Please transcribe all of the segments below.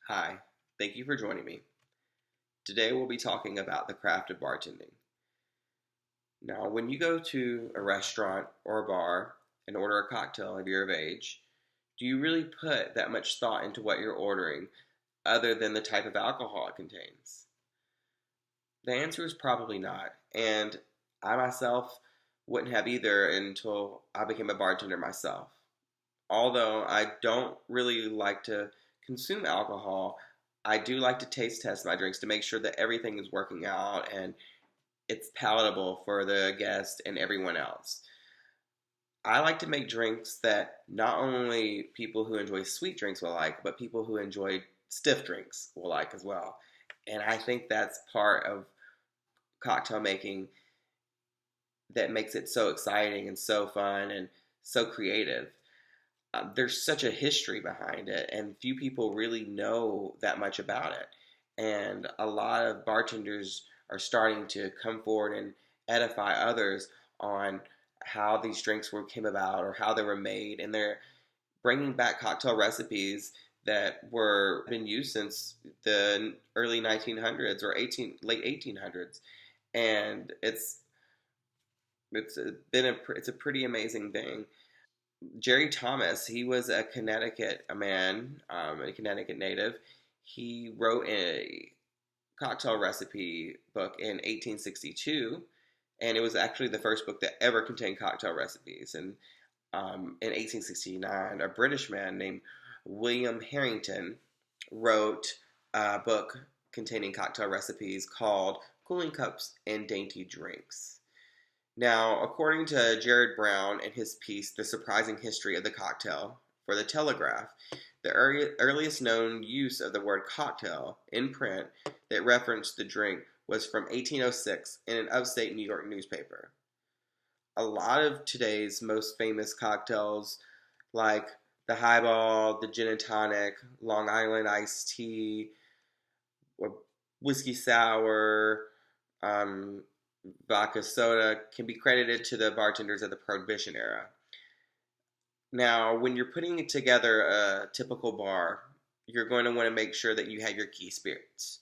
Hi, thank you for joining me. Today we'll be talking about the craft of bartending. Now, when you go to a restaurant or a bar and order a cocktail if you're of age, do you really put that much thought into what you're ordering other than the type of alcohol it contains? The answer is probably not, and I myself wouldn't have either until I became a bartender myself. Although I don't really like to consume alcohol, I do like to taste test my drinks to make sure that everything is working out and it's palatable for the guest and everyone else. I like to make drinks that not only people who enjoy sweet drinks will like, but people who enjoy stiff drinks will like as well. And I think that's part of cocktail making that makes it so exciting and so fun and so creative. There's such a history behind it, and few people really know that much about it. And a lot of bartenders are starting to come forward and edify others on how these drinks came about or how they were made, and they're bringing back cocktail recipes that were been used since the early 1900s or late 1800s, and it's a pretty amazing thing. Jerry Thomas, he was a man, a Connecticut native. He wrote a cocktail recipe book in 1862, and it was actually the first book that ever contained cocktail recipes. And in 1869, a British man named William Harrington wrote a book containing cocktail recipes called Cooling Cups and Dainty Drinks. Now, according to Jared Brown in his piece, The Surprising History of the Cocktail, for The Telegraph, the earliest known use of the word cocktail in print that referenced the drink was from 1806 in an upstate New York newspaper. A lot of today's most famous cocktails, like the highball, the gin and tonic, Long Island iced tea, or whiskey sour, vodka soda, can be credited to the bartenders of the Prohibition era. Now, when you're putting together a typical bar, you're going to want to make sure that you have your key spirits.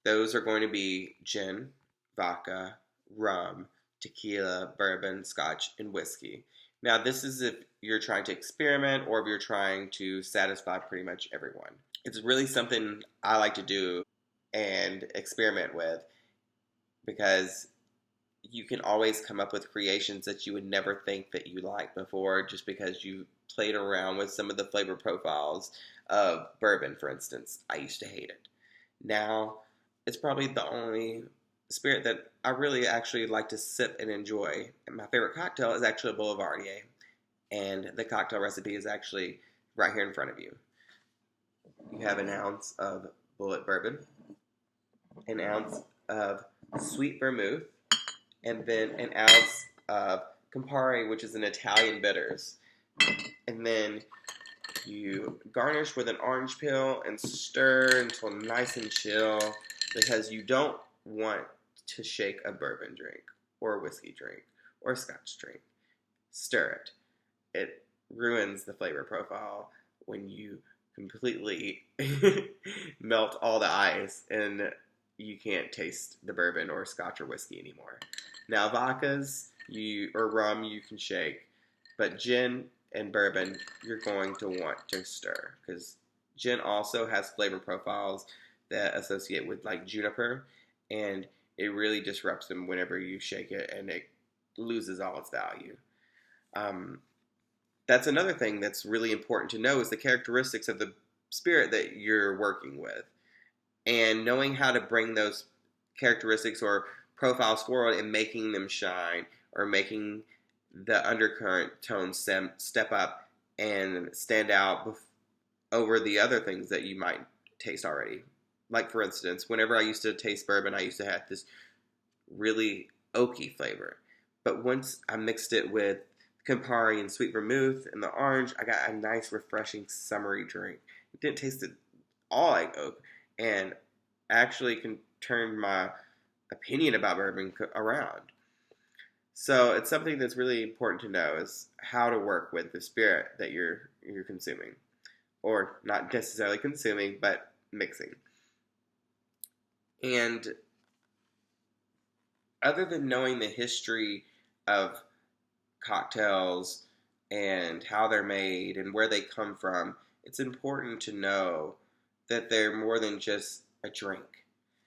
Those are going to be gin, vodka, rum, tequila, bourbon, scotch, and whiskey. Now, this is if you're trying to experiment or if you're trying to satisfy pretty much everyone. It's really something I like to do and experiment with because you can always come up with creations that you would never think that you liked before just because you played around with some of the flavor profiles of bourbon, for instance. I used to hate it. Now, it's probably the only spirit that I really actually like to sip and enjoy. And my favorite cocktail is actually a Boulevardier. And the cocktail recipe is actually right here in front of you. You have an ounce of bullet bourbon, an ounce of sweet vermouth, and then an ounce of Campari, which is an Italian bitters. And then you garnish with an orange peel and stir until nice and chill because you don't want to shake a bourbon drink or a whiskey drink or a scotch drink. Stir it. It ruins the flavor profile when you completely melt all the ice and you can't taste the bourbon or scotch or whiskey anymore. Now, vodkas or rum you can shake, but gin and bourbon you're going to want to stir because gin also has flavor profiles that associate with like juniper, and it really disrupts them whenever you shake it, and it loses all its value. That's another thing that's really important to know is the characteristics of the spirit that you're working with, and knowing how to bring those characteristics or profiles forward and making them shine or making the undercurrent tones step up and stand out over the other things that you might taste already. Like, for instance, whenever I used to taste bourbon, I used to have this really oaky flavor. But once I mixed it with Campari and sweet vermouth and the orange, I got a nice, refreshing, summery drink. It didn't taste at all like oak, and actually can turn my opinion about bourbon around. So it's something that's really important to know is how to work with the spirit that you're consuming, or not necessarily consuming, but mixing. And other than knowing the history of cocktails and how they're made and where they come from, it's important to know that they're more than just a drink.